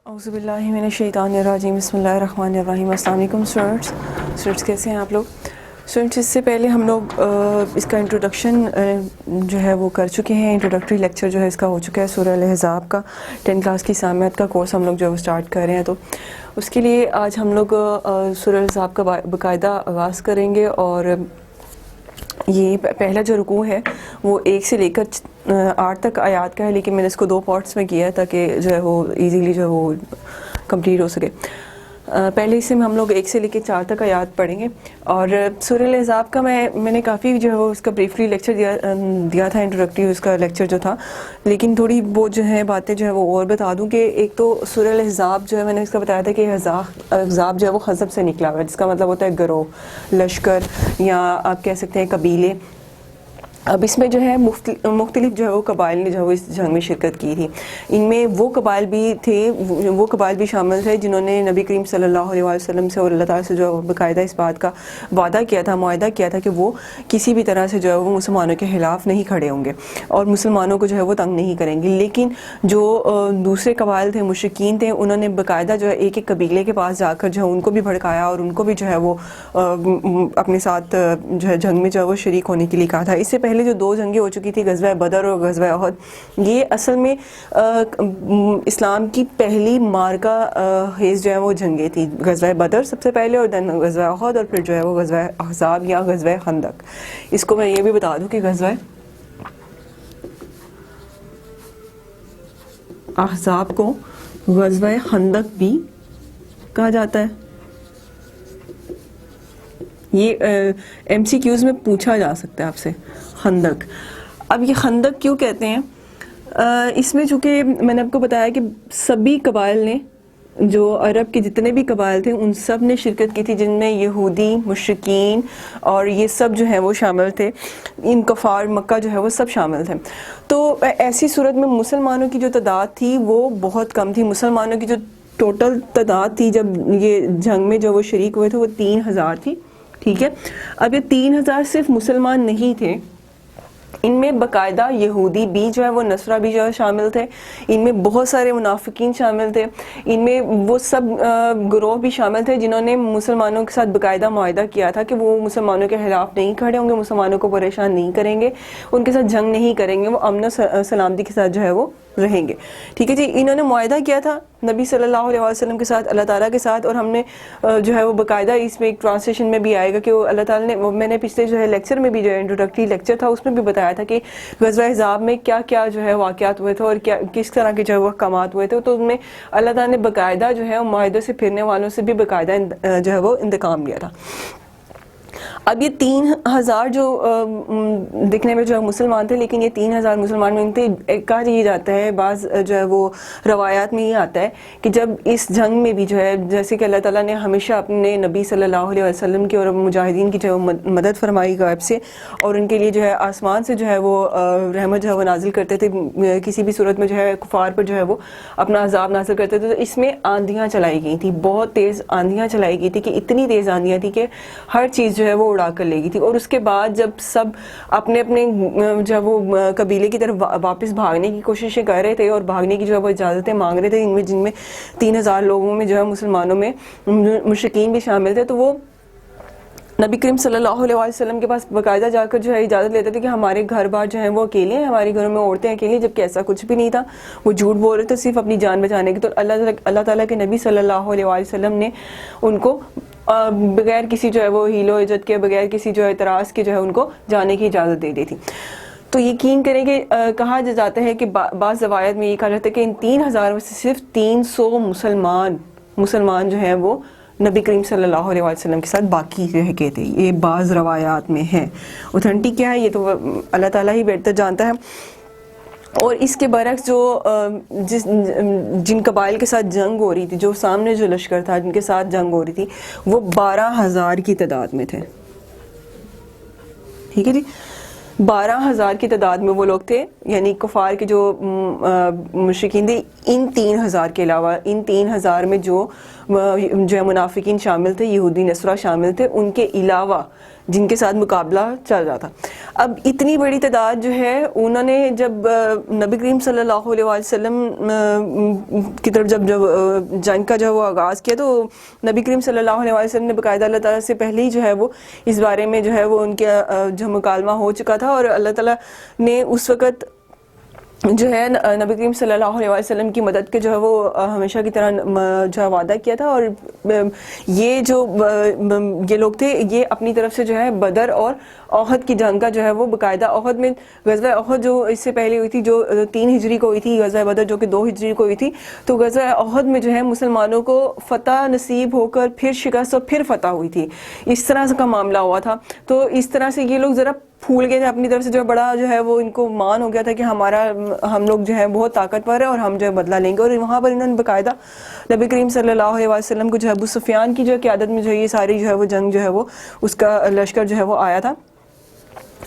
اعوذ باللہ من الشیطان الرجیم بسم اللہ الرحمن الرحیم۔ السلام علیکم اسٹوڈنٹس کیسے ہیں آپ لوگ؟ اسٹوڈنٹس اس سے پہلے ہم لوگ اس کا انٹروڈکشن جو ہے وہ کر چکے ہیں۔ انٹروڈکٹری لیکچر جو ہے اس کا ہو چکا ہے سورہ الاحزاب کا 10 کلاس کی سامعیت کا کورس ہم لوگ جو ہے وہ اسٹارٹ کر رہے ہیں، تو اس کے لیے آج ہم لوگ سورہ الاحزاب کا باقاعدہ آغاز کریں گے۔ اور یہ پہلا جو رکوع ہے وہ 1 سے لے کر 8 تک آیات کا ہے، لیکن میں نے اس کو 2 پارٹس میں کیا ہے تاکہ جو ہے وہ ایزیلی جو ہے وہ کمپلیٹ ہو سکے۔ پہلے حصے میں ہم لوگ 1 سے لے کے 4 تک آیات پڑھیں گے، اور سورہ الاحزاب کا میں نے کافی جو ہے وہ اس کا بریفلی لیکچر دیا تھا، انٹروڈکٹری اس کا لیکچر جو تھا، لیکن تھوڑی وہ جو ہے باتیں جو ہے وہ اور بتا دوں کہ ایک تو سورہ الاحزاب جو ہے میں نے اس کا بتایا تھا کہ احزاب جو ہے وہ حزب سے نکلا ہوا ہے، جس کا مطلب ہوتا ہے گروہ، لشکر، یا آپ کہہ سکتے ہیں قبیلے۔ اب اس میں جو ہے مختلف جو ہے وہ قبائل نے جو ہے وہ اس جنگ میں شرکت کی تھی۔ ان میں وہ قبائل بھی شامل تھے جنہوں نے نبی کریم صلی اللہ علیہ وسلم سے اور اللہ تعالیٰ سے جو باقاعدہ اس بات کا وعدہ کیا تھا، معاہدہ کیا تھا کہ وہ کسی بھی طرح سے جو ہے وہ مسلمانوں کے خلاف نہیں کھڑے ہوں گے اور مسلمانوں کو جو ہے وہ تنگ نہیں کریں گے۔ لیکن جو دوسرے قبائل تھے، مشرکین تھے، انہوں نے باقاعدہ جو ہے ایک قبیلے کے پاس جا کر جو ہے ان کو بھی بھڑکایا اور ان کو بھی جو ہے وہ اپنے ساتھ جو ہے جنگ میں جو ہے وہ شریک ہونے کے لیے کہا تھا۔ اس سے پہلے جو 2 جنگیں ہو چکی تھی، غزوہ بدر اور غزوہ احد، یہ اصل میں اسلام کی پہلی مارکہ خیز جو ہے وہ جنگیں تھی۔ غزوہ بدر سب سے پہلے، اور دین غزوہ احد، اور پھر جو ہے وہ غزوہ احزاب یا غزوہ خندق۔ اس کو میں یہ بھی بتا دوں کہ غزوہ احزاب کو غزوہ خندق بھی کہا جاتا ہے۔ یہ ایم سی کیوز میں پوچھا جا سکتا ہے آپ سے، خندق۔ اب یہ خندق کیوں کہتے ہیں؟ اس میں چونکہ میں نے آپ کو بتایا کہ سبھی قبائل نے، جو عرب کے جتنے بھی قبائل تھے ان سب نے شرکت کی تھی، جن میں یہودی، مشرکین اور یہ سب جو ہے وہ شامل تھے، ان کفار مکہ جو ہے وہ سب شامل تھے۔ تو ایسی صورت میں مسلمانوں کی جو تعداد تھی وہ بہت کم تھی۔ مسلمانوں کی جو ٹوٹل تعداد تھی جب یہ جنگ میں جو وہ شریک ہوئے تھے وہ 3000 تھی، ٹھیک ہے۔ اب یہ 3000 صرف مسلمان نہیں تھے، ان میں باقاعدہ یہودی بھی جو ہے وہ نصرہ بھی جو ہے شامل تھے، ان میں بہت سارے منافقین شامل تھے، ان میں وہ سب گروہ بھی شامل تھے جنہوں نے مسلمانوں کے ساتھ باقاعدہ معاہدہ کیا تھا کہ وہ مسلمانوں کے خلاف نہیں کھڑے ہوں گے، مسلمانوں کو پریشان نہیں کریں گے، ان کے ساتھ جنگ نہیں کریں گے، وہ امن و سلامتی کے ساتھ جو ہے وہ رہیں گے، ٹھیک ہے جی۔ انہوں نے معاہدہ کیا تھا نبی صلی اللہ علیہ وسلم کے ساتھ، اللہ تعالیٰ کے ساتھ، اور ہم نے جو ہے وہ باقاعدہ اس میں ایک ٹرانسلیشن میں بھی آئے گا کہ وہ اللہ تعالیٰ نے، میں نے پچھلے جو ہے لیکچر میں بھی جو ہے انٹروڈکٹری لیکچر تھا اس میں بھی بتایا تھا کہ غزوہ احزاب میں کیا کیا جو ہے واقعات ہوئے تھے اور کس طرح کے جو ہے وہ احکامات ہوئے تھے، تو ان میں اللہ تعالیٰ نے باقاعدہ جو ہے معاہدوں سے پھرنے والوں سے بھی باقاعدہ جو ہے وہ انتقام لیا تھا۔ اب یہ 3000 جو دکھنے میں جو مسلمان تھے، لیکن یہ 3000 مسلمان میں تھے، کہا یہ جاتا ہے، بعض جو ہے وہ روایات میں یہ آتا ہے کہ جب اس جنگ میں بھی جو ہے جیسے کہ اللہ تعالیٰ نے ہمیشہ اپنے نبی صلی اللہ علیہ وسلم کی اور مجاہدین کی جو ہے مدد فرمائی غیب سے، اور ان کے لیے جو ہے آسمان سے جو ہے وہ رحمت جو ہے وہ نازل کرتے تھے، کسی بھی صورت میں جو ہے کفار پر جو ہے وہ اپنا عذاب نازل کرتے تھے، تو اس میں آندھیاں چلائی گئی تھیں، بہت تیز آندھیاں چلائی گئی تھی کہ اتنی تیز آندھیاں تھی کہ ہر چیز جو ہے وہ اڑا کر لے گئی تھی۔ اور اس کے بعد جب سب اپنے اپنے جو وہ قبیلے کی طرف واپس بھاگنے کی کوششیں کر رہے تھے اور بھاگنے کی جو ہے وہ اجازتیں مانگ رہے تھے، جن میں 3000 لوگوں میں جو ہے مسلمانوں میں مشرکین بھی شامل تھے، تو وہ نبی کریم صلی اللہ علیہ وسلم کے پاس باقاعدہ جا کر جو ہے اجازت لیتے تھے کہ ہمارے گھر بار جو ہیں وہ اکیلے ہیں، ہمارے گھروں میں عورتیں اکیلی، جبکہ ایسا کچھ بھی نہیں تھا، وہ جھوٹ بول رہے تھے صرف اپنی جان بچانے کی۔ تو اللہ تعالیٰ کے نبی صلی اللہ علیہ وسلم نے ان کو بغیر کسی جو ہے وہ ہیل و حجت کے، بغیر کسی جو ہے اعتراض کے جو ہے ان کو جانے کی اجازت دے دی تھی۔ تو یقین کریں کہ کہا جاتا ہے کہ بعض روایت میں یہ کہا جاتا ہے کہ ان 3000 میں سے صرف 300 مسلمان جو ہیں وہ نبی کریم صلی اللہ علیہ وسلم کے ساتھ باقی رہ گئے تھے۔ یہ بعض روایات میں ہے، اوتھینٹک کیا ہے یہ تو اللہ تعالیٰ ہی بہتر جانتا ہے۔ اور اس کے برعکس جو جن قبائل کے ساتھ جنگ ہو رہی تھی، جو سامنے جو لشکر تھا جن کے ساتھ جنگ ہو رہی تھی، وہ 12000 کی تعداد میں تھے، ٹھیک ہے جی۔ 12000 کی تعداد میں وہ لوگ تھے، یعنی کفار کے جو مشرکین تھے، ان 3000 کے علاوہ ان 3000 میں جو ہے منافقین شامل تھے، یہودی نصارہ شامل تھے، ان کے علاوہ جن کے ساتھ مقابلہ چل رہا تھا. اب اتنی بڑی تعداد جو ہے انہوں نے جب نبی کریم صلی اللہ علیہ وسلم کی طرف جب جنگ کا جو وہ آغاز کیا تو نبی کریم صلی اللہ علیہ وسلم نے باقاعدہ اللہ تعالیٰ سے پہلے ہی جو ہے وہ اس بارے میں جو ہے وہ ان کا جو مکالمہ ہو چکا تھا, اور اللہ تعالیٰ نے اس وقت جو ہے نبی کریم صلی اللہ علیہ وسلم کی مدد کے جو ہے وہ ہمیشہ کی طرح جو ہے وعدہ کیا تھا. اور یہ جو یہ لوگ تھے یہ اپنی طرف سے جو ہے بدر اور احد کی جنگ کا جو ہے وہ باقاعدہ, احد میں غزوہ احد جو اس سے پہلے ہوئی تھی جو 3 ہجری کو ہوئی تھی, غزوہ بدر جو کہ 2 ہجری کو ہوئی تھی, تو غزوہ احد میں جو ہے مسلمانوں کو فتح نصیب ہو کر پھر شکست اور پھر فتح ہوئی تھی. اس طرح کا معاملہ ہوا تھا. تو اس طرح سے یہ لوگ ذرا پھول گئے تھے اپنی طرف سے, جو بڑا جو ہے وہ ان کو مان ہو گیا تھا کہ ہم لوگ جو ہے بہت طاقتور ہیں اور ہم جو ہے بدلہ لیں گے. اور وہاں پر انہوں نے باقاعدہ نبی کریم صلی اللہ علیہ وسلم کو جو ہے ابو سفیان کی جو قیادت میں جو ہے یہ ساری جو ہے وہ جنگ جو ہے وہ اس کا لشکر جو ہے وہ آیا تھا.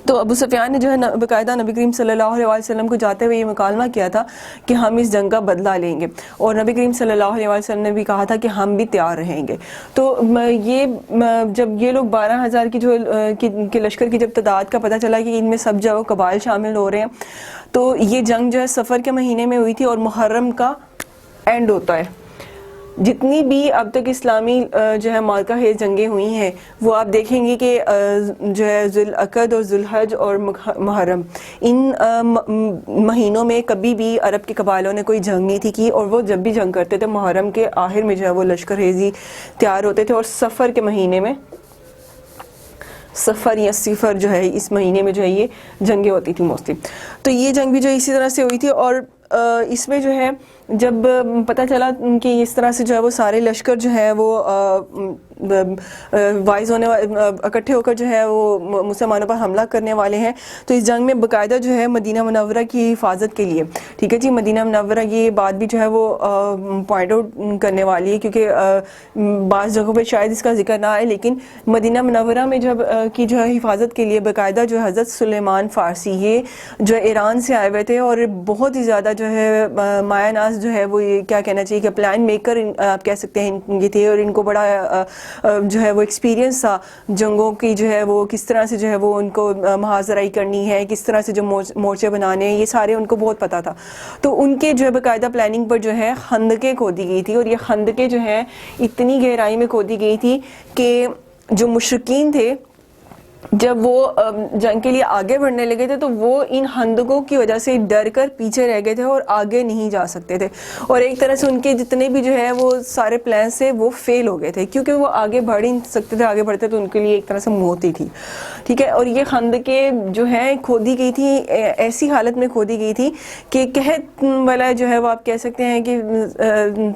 تو ابو سفیان نے جو ہے باقاعدہ نبی کریم صلی اللہ علیہ وسلم کو جاتے ہوئے یہ مکالمہ کیا تھا کہ ہم اس جنگ کا بدلہ لیں گے, اور نبی کریم صلی اللہ علیہ وسلم نے بھی کہا تھا کہ ہم بھی تیار رہیں گے. تو یہ جب یہ لوگ 12,000 کی جو کے لشکر کی جب تعداد کا پتہ چلا کہ ان میں سب جو قبائل شامل ہو رہے ہیں, تو یہ جنگ جو ہے سفر کے مہینے میں ہوئی تھی اور محرم کا اینڈ ہوتا ہے. جتنی بھی اب تک اسلامی جو ہے مارکہ ہے جنگیں ہوئی ہیں وہ آپ دیکھیں گے کہ جو ہے ذوالعقد اور ذوالحج اور محرم ان مہینوں میں کبھی بھی عرب کے قبائلوں نے کوئی جنگ نہیں تھی کی, اور وہ جب بھی جنگ کرتے تھے محرم کے آخر میں جو ہے وہ لشکر ریزی تیار ہوتے تھے, اور سفر کے مہینے میں سفر یا صفر جو ہے اس مہینے میں جو ہے یہ جنگیں ہوتی تھی موسٹلی. تو یہ جنگ بھی جو اسی طرح سے ہوئی تھی, اور اس میں جو ہے جب پتہ چلا کہ اس طرح سے جو ہے وہ سارے لشکر جو ہے وہ وائز ہونے اکٹھے ہو کر جو ہے وہ مسلمانوں پر حملہ کرنے والے ہیں, تو اس جنگ میں باقاعدہ جو ہے مدینہ منورہ کی حفاظت کے لیے, ٹھیک ہے جی, مدینہ منورہ یہ بات بھی جو ہے وہ پوائنٹ آؤٹ کرنے والی ہے کیونکہ بعض جگہوں پہ شاید اس کا ذکر نہ آئے, لیکن مدینہ منورہ میں جب کی جو ہے حفاظت کے لیے باقاعدہ جو حضرت سلیمان فارسی یہ جو ایران سے آئے ہوئے تھے, اور بہت ہی زیادہ جو ہے مایہ ناز جو ہے وہ یہ کیا کہنا چاہیے کہ پلان میکر آپ کہہ سکتے ہیں یہ تھے, اور ان کو بڑا جو ہے وہ ایکسپیرینس تھا جنگوں کی, جو ہے وہ کس طرح سے جو ہے وہ ان کو محاذرائی کرنی ہے, کس طرح سے جو مورچے بنانے ہیں, یہ سارے ان کو بہت پتہ تھا. تو ان کے جو ہے باقاعدہ پلاننگ پر جو ہے خندقیں کھودی گئی تھی, اور یہ خندقیں جو ہیں اتنی گہرائی میں کھودی گئی تھی کہ جو مشرکین تھے جب وہ جنگ کے لیے آگے بڑھنے لگے تھے تو وہ ان خندقوں کی وجہ سے ڈر کر پیچھے رہ گئے تھے اور آگے نہیں جا سکتے تھے, اور ایک طرح سے ان کے جتنے بھی جو ہے وہ سارے پلانس تھے وہ فیل ہو گئے تھے, کیونکہ وہ آگے بڑھ ہی نہیں سکتے تھے, آگے بڑھتے تو ان کے لیے ایک طرح سے موت ہی تھی, ٹھیک ہے. اور یہ خندقیں جو ہیں کھودی گئی تھی ایسی حالت میں کھودی گئی تھی کہ قحط والا جو ہے وہ آپ کہہ سکتے ہیں کہ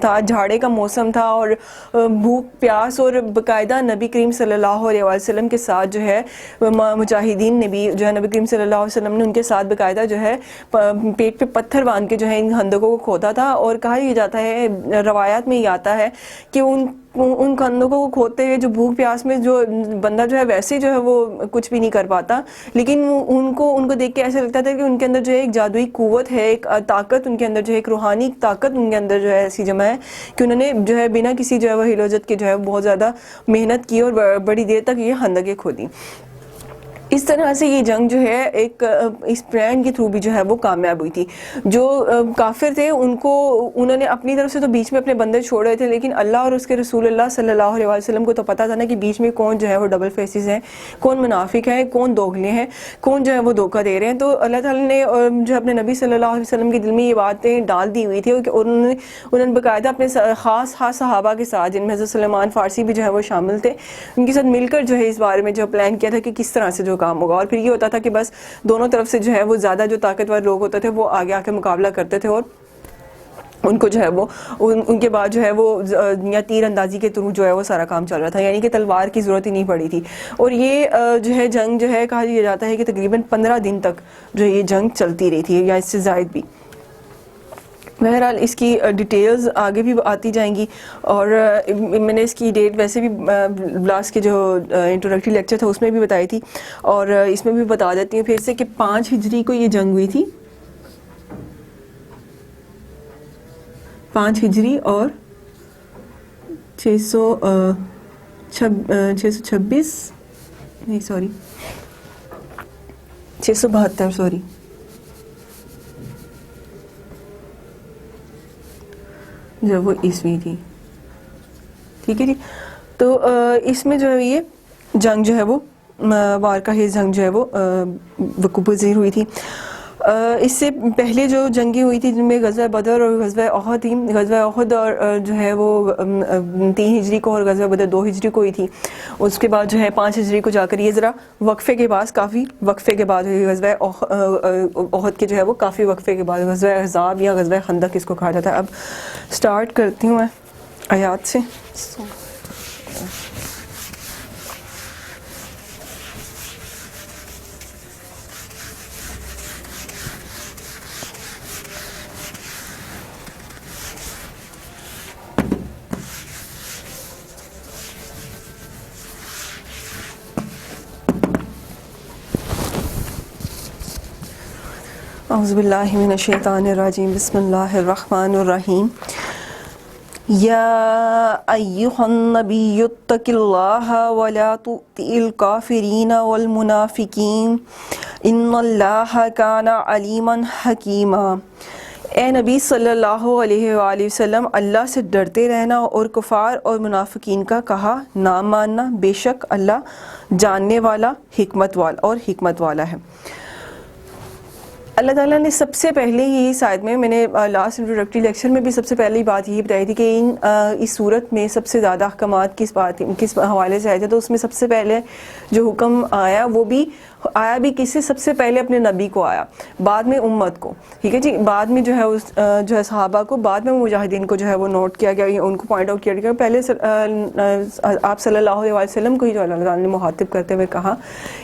تھا, جھاڑے کا موسم تھا, اور بھوک پیاس, اور باقاعدہ نبی کریم صلی اللہ علیہ وسلم کے ساتھ جو ہے مجاہدین نے بھی جو ہے نبی کریم صلی اللہ علیہ وسلم نے ان کے ساتھ باقاعدہ جو ہے پیٹ پہ پتھر باندھ کے جو ہے ان خندقوں کو کھودا تھا. اور کہا یہ جاتا ہے, روایات میں یہ آتا ہے کہ ان خندقوں کو کھودتے ہوئے جو بھوک پیاس میں جو بندہ جو ہے ویسے جو ہے وہ کچھ بھی نہیں کر پاتا, لیکن ان کو دیکھ کے ایسا لگتا تھا کہ ان کے اندر جو ہے ایک جادوئی قوت ہے, ایک طاقت ان کے اندر جو ہے, ایک روحانی طاقت ان کے اندر جو ہے ایسی جمع ہے کہ انہوں نے جو ہے بنا کسی جو ہے وہ ہلوجت کے جو ہے بہت زیادہ محنت کی اور بڑی دیر تک یہ خندقیں کھودی. اس طرح سے یہ جنگ جو ہے ایک اس پلان کے تھرو بھی جو ہے وہ کامیاب ہوئی تھی. جو کافر تھے انہوں نے اپنی طرف سے تو بیچ میں اپنے بندے چھوڑ رہے تھے, لیکن اللہ اور اس کے رسول اللہ صلی اللہ علیہ وسلم کو تو پتہ تھا نا کہ بیچ میں کون جو ہے وہ ڈبل فیسز ہیں, کون منافق ہیں, کون دوغلے ہیں, کون جو ہے وہ دھوکہ دے رہے ہیں. تو اللہ تعالیٰ نے جو اپنے نبی صلی اللہ علیہ وسلم کے دل میں یہ باتیں ڈال دی ہوئی تھی کہ انہوں نے باقاعدہ اپنے خاص صحابہ کے ساتھ, جن میں حضرت سلیمان فارسی بھی جو ہے وہ شامل تھے, ان کے ساتھ مل کر جو ہے اس بارے میں جو پلان کیا تھا کہ کس طرح سے جو کام ہوگا. اور پھر یہ ہوتا تھا کہ بس دونوں طرف سے جو ہے وہ زیادہ جو طاقتور لوگ ہوتے تھے وہ آگے آ کے مقابلہ کرتے تھے, اور ان کو جو ہے وہ ان کے بعد جو ہے وہ یا تیر اندازی کے تھرو جو ہے وہ سارا کام چل رہا تھا, یعنی کہ تلوار کی ضرورت ہی نہیں پڑی تھی. اور یہ جو ہے جنگ جو ہے کہا جاتا ہے کہ تقریباً 15 دن تک جو یہ جنگ چلتی رہی تھی یا اس سے زائد بھی. بہرحال اس کی ڈیٹیلز آگے بھی آتی جائیں گی, اور میں نے اس کی ڈیٹ ویسے بھی لاسٹ کے جو انٹروڈکٹری لیکچر تھا اس میں بھی بتائی تھی, اور اس میں بھی بتا دیتی ہوں پھر سے کہ 5 ہجری کو یہ جنگ ہوئی تھی, 5 ہجری اور 626 نہیں سوری 672 سوری. جب وہ عیسوی تھی. ٹھیک ہے جی. تو اس میں جو ہے یہ جنگ جو ہے وہ وارکہ ہی جنگ جو ہے وہ وقوع پذیر ہوئی تھی. اس سے پہلے جو جنگیں ہوئی تھی جن میں غزوہ بدر اور غزوہ احد تھی. غزوہ احد اور جو ہے وہ 3 ہجری کو اور غزوہ بدر 2 ہجری کو ہوئی تھی. اس کے بعد جو ہے 5 ہجری کو جا کر یہ ذرا وقفے کے بعد کافی وقفے کے بعد ہوئی. غزوہ احد کے جو ہے وہ کافی وقفے کے بعد غزوہ احزاب یا غزوہ خندق اس کو کہا جاتا ہے. اب سٹارٹ کرتی ہوں میں آیات سے. اعوذ باللہ من الشیطان الرجیم. بسم اللہ الرحمن الرحیم. یا ایہا النبی اتق اللہ ولا تطع الکافرین والمنافقین ان اللہ کان علیما حکیما. اے نبی صلی اللہ علیہ وآلہ وسلم اللہ سے ڈرتے رہنا اور کفار اور منافقین کا کہا نہ ماننا، بے شک اللہ جاننے والا حکمت والا ہے. اللہ تعالیٰ نے سب سے پہلے ہی اس آیت میں نے لاسٹ انٹروڈکٹری لیکچر میں بھی سب سے پہلی بات یہی بتائی تھی کہ اس صورت میں سب سے زیادہ احکامات کس حوالے سے آئے تھے. تو اس میں سب سے پہلے جو حکم آیا وہ بھی آیا بھی کس سے؟ سب سے پہلے اپنے نبی کو آیا، بعد میں امت کو. ٹھیک ہے جی. بعد میں جو ہے جو ہے صحابہ کو، بعد میں مجاہدین کو جو ہے وہ نوٹ کیا گیا، ان کو پوائنٹ آؤٹ کیا گیا. پہلے آپ صلی اللہ علیہ وسلم کو ہی جو اللہ تعالیٰ نے مخاطب کرتے ہوئے کہا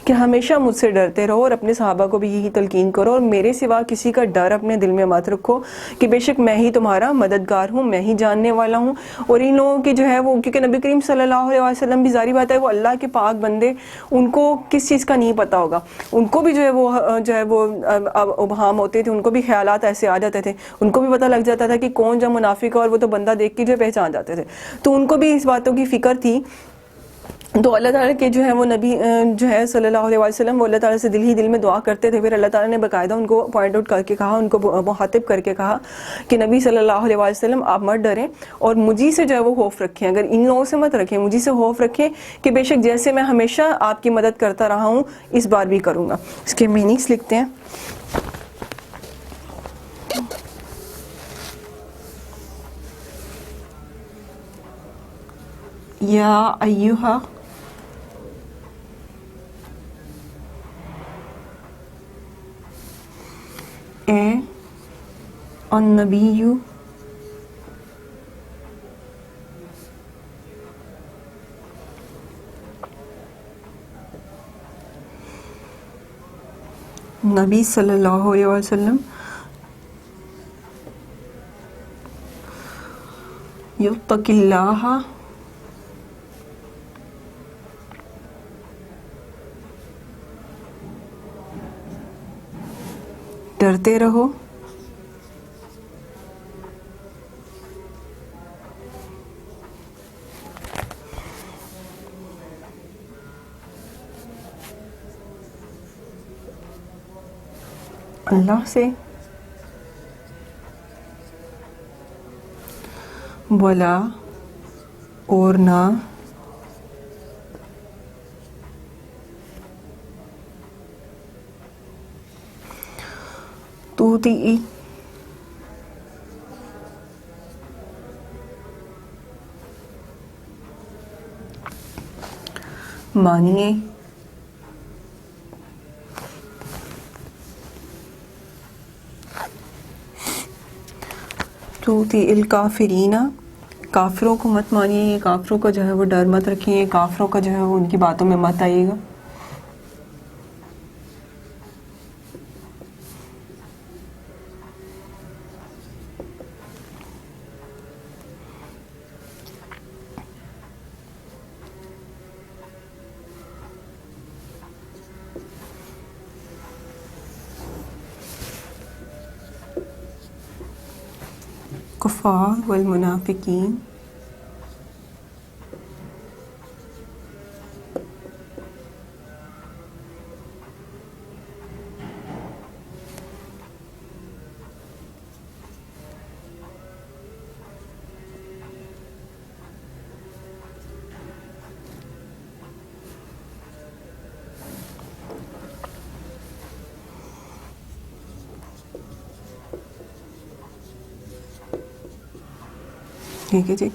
کہ ہمیشہ مجھ سے ڈرتے رہو اور اپنے صحابہ کو بھی یہی تلقین کرو اور میرے سوا کسی کا ڈر اپنے دل میں مت رکھو کہ بے شک میں ہی تمہارا مددگار ہوں، میں ہی جاننے والا ہوں. اور ان لوگوں کی جو ہے وہ، کیونکہ نبی کریم صلی اللہ علیہ وسلم بھی ظاہری بات ہے وہ اللہ کے پاک بندے، ان کو کس چیز کا نہیں پتہ ہوگا. ان کو بھی جو ہے وہ ابہام ہوتے تھے، ان کو بھی خیالات ایسے آ جاتے تھے، ان کو بھی پتہ لگ جاتا تھا کہ کون جو منافق ہے، اور وہ تو بندہ دیکھ کے جو پہچان جاتے تھے. تو ان کو بھی اس باتوں کی فکر تھی. تو اللہ تعالیٰ کے جو ہے وہ نبی جو ہے صلی اللہ علیہ وسلم وہ اللہ تعالیٰ سے دل ہی دل میں دعا کرتے تھے. پھر اللہ تعالیٰ نے باقاعدہ ان کو پوائنٹ آؤٹ کر کے کہا، ان کو مخاطب کر کے کہا کہ نبی صلی اللہ علیہ وسلم آپ مت ڈریں اور مجھے سے جو ہے وہ خوف رکھیں. اگر ان لوگوں سے مت رکھیں، مجھے سے خوف رکھیں کہ بے شک جیسے میں ہمیشہ آپ کی مدد کرتا رہا ہوں اس بار بھی کروں گا. اس کے میننگس لکھتے ہیں. یا ایہا اے النبی نبی صلی اللہ علیہ وسلم یتق اللہ ڈرتے رہو اللہ سے، ولا اور نہ توتی مانیے توتی الکافرین کافروں کو مت مانیے. یہ کافروں کا جو ہے وہ ڈر مت رکھیے، یہ کافروں کا جو ہے وہ ان کی باتوں میں مت آئیے گا. کفار والمنافقین ٹھیک ہے جی،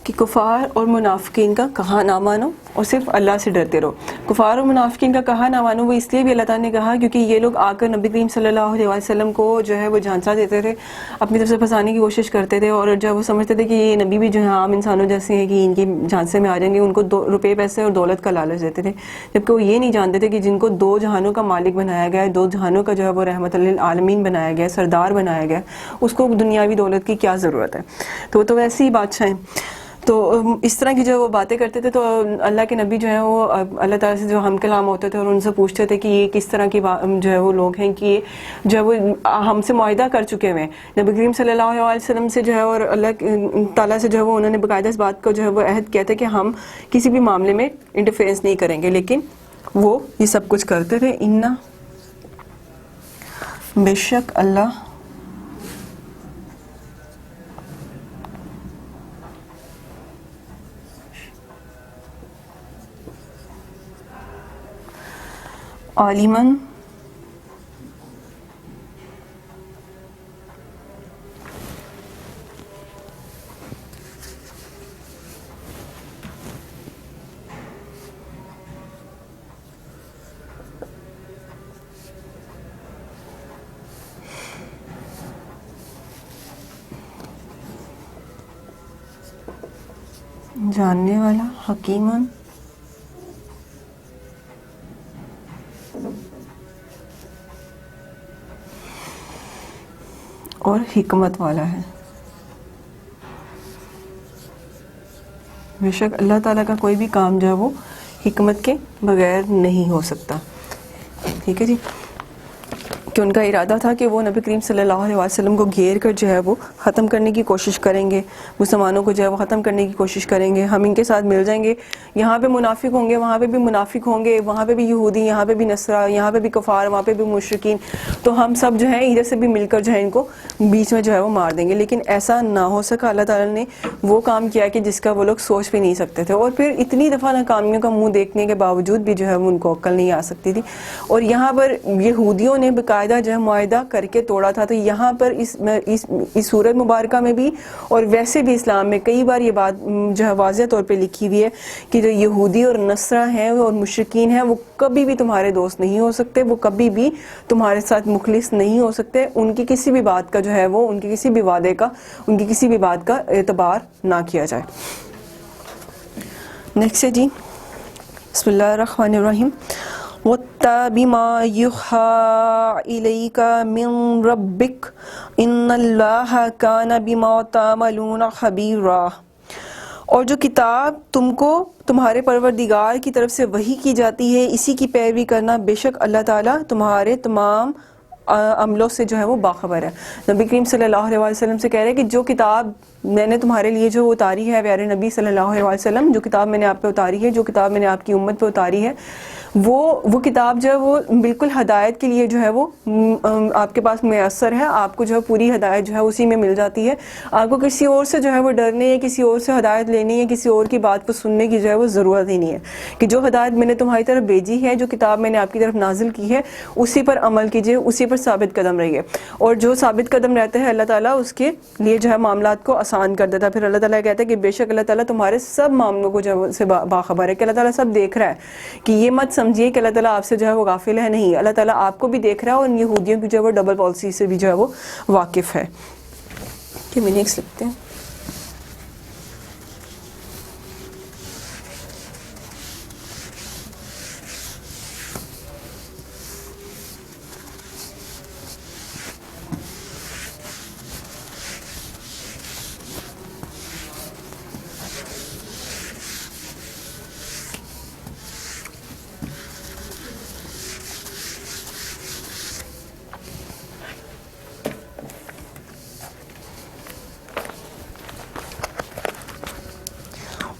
کہ کفار اور منافقین کا کہا نہ مانو اور صرف اللہ سے ڈرتے رہو. کفار اور منافقین کا کہا نہ مانو وہ اس لیے بھی اللہ تعالیٰ نے کہا کیونکہ یہ لوگ آ کر نبی کریم صلی اللہ علیہ وسلم کو جو ہے وہ جھانسا دیتے تھے، اپنی طرف سے پھنسانے کی کوشش کرتے تھے، اور جب وہ سمجھتے تھے کہ یہ نبی بھی جو ہے عام انسانوں جیسے ہیں کہ ان کی جھانسے میں آ جائیں گے، ان کو 2 روپے پیسے اور دولت کا لالچ دیتے تھے، جبکہ وہ یہ نہیں جانتے تھے کہ جن کو 2 جہانوں کا مالک بنایا گیا ہے، 2 جہانوں کا جو ہے وہ رحمت للعالمین بنایا گیا ہے، سردار بنایا گیا ہے، اس کو دنیاوی دولت کی کیا ضرورت ہے. تو ویسے ہی بادشاہ ہیں. تو اس طرح کی جو وہ باتیں کرتے تھے، تو اللہ کے نبی جو ہیں وہ اللہ تعالیٰ سے جو ہم کلام ہوتے تھے اور ان سے پوچھتے تھے کہ یہ کس طرح کی جو ہے وہ لوگ ہیں کہ جو ہے وہ ہم سے معاہدہ کر چکے ہوئے ہیں. نبی کریم صلی اللہ علیہ وسلم سے جو ہے اور اللہ تعالیٰ سے جو ہے وہ انہوں نے باقاعدہ اس بات کو جو ہے وہ عہد کیا تھا کہ ہم کسی بھی معاملے میں انٹرفیئرنس نہیں کریں گے، لیکن وہ یہ سب کچھ کرتے تھے. انا بے شک اللہ عالماً جاننے والا، حکیماً اور حکمت والا ہے. بے شک اللہ تعالیٰ کا کوئی بھی کام جو ہے وہ حکمت کے بغیر نہیں ہو سکتا. ٹھیک ہے جی، کہ ان کا ارادہ تھا کہ وہ نبی کریم صلی اللہ علیہ وسلم کو گھیر کر جو ہے وہ ختم کرنے کی کوشش کریں گے، مسلمانوں کو جو ہے وہ ختم کرنے کی کوشش کریں گے، ہم ان کے ساتھ مل جائیں گے. یہاں پہ منافق ہوں گے، وہاں پہ بھی منافق ہوں گے، وہاں پہ بھی یہودی، یہاں پہ بھی نصارہ، یہاں پہ بھی کفار، وہاں پہ بھی مشرکین، تو ہم سب جو ہیں ادھر سے بھی مل کر جو ہے ان کو بیچ میں جو ہے وہ مار دیں گے. لیکن ایسا نہ ہو سکا. اللہ تعالیٰ نے وہ کام کیا کہ جس کا وہ لوگ سوچ بھی نہیں سکتے تھے، اور پھر اتنی دفعہ ناکامیوں کا منہ دیکھنے کے باوجود بھی جو ہے ان کو عقل نہیں آ سکتی تھی. اور یہاں پر یہودیوں نے باقاعدہ جو ہے معاہدہ کر کے توڑا تھا. تو یہاں پر اس سورۃ مبارکہ میں بھی اور ویسے بھی اسلام میں کئی بار یہ بات جو ہے واضح طور پہ لکھی ہوئی ہے کہ جو یہودی اور نصارہ ہیں اور مشرکین ہیں وہ کبھی بھی تمہارے دوست نہیں ہو سکتے، وہ کبھی بھی تمہارے ساتھ مخلص نہیں ہو سکتے. ان کی کسی بھی بات کا جو ہے وہ ان کی کسی بھی وعدے کا، ان کی کسی بھی بات کا اعتبار نہ کیا جائے. نیکسٹ ہے جی، بسم اللہ الرحمن الرحیم. وَاتَّبِعْ مَا يُوحَىٰ إِلَيْكَ مِن رَبِّكَ إِنَّ اللَّهَ كَانَ بِمَا تَعْمَلُونَ خَبِيرًا. اور جو کتاب تم کو تمہارے پروردگار کی طرف سے وحی کی جاتی ہے اسی کی پیروی کرنا، بے شک اللہ تعالیٰ تمہارے تمام عملوں سے جو ہے وہ باخبر ہے. نبی کریم صلی اللہ علیہ وسلم سے کہہ رہے ہیں کہ جو کتاب میں نے تمہارے لیے جو اتاری ہے پیارے نبی صلی اللہ علیہ وسلم، جو کتاب میں نے آپ پہ اتاری ہے، جو کتاب میں نے آپ کی امت پہ اتاری ہے، وہ کتاب جو ہے وہ بالکل ہدایت کے لیے جو ہے وہ آپ کے پاس میسر ہے. آپ کو جو ہے پوری ہدایت جو ہے اسی میں مل جاتی ہے. آپ کو کسی اور سے جو ہے وہ ڈرنے یا کسی اور سے ہدایت لینے یا کسی اور کی بات کو سننے کی جو ہے وہ ضرورت ہی نہیں ہے. کہ جو ہدایت میں نے تمہاری طرف بھیجی ہے، جو کتاب میں نے آپ کی طرف نازل کی ہے، اسی پر عمل کیجئے، اسی پر ثابت قدم رہیے. اور جو ثابت قدم رہتے ہیں اللہ تعالیٰ اس کے لیے جو ہے معاملات کو آسان کر دیتا ہے. پھر اللہ تعالیٰ کہتا ہے کہ بے شک اللہ تعالیٰ تمہارے سب معاملوں کو جو ہے سے باخبر ہے، کہ اللہ تعالیٰ سب دیکھ رہا ہے. کہ یہ مت سمجھیے کہ اللہ تعالیٰ آپ سے جو ہے وہ غافل ہے، نہیں، اللہ تعالیٰ آپ کو بھی دیکھ رہا ہے اور ان یہودیوں کی جو ہے وہ ڈبل پالیسی سے بھی جو ہے وہ واقف ہے. کہ میں نیکسٹ لکھتے ہیں.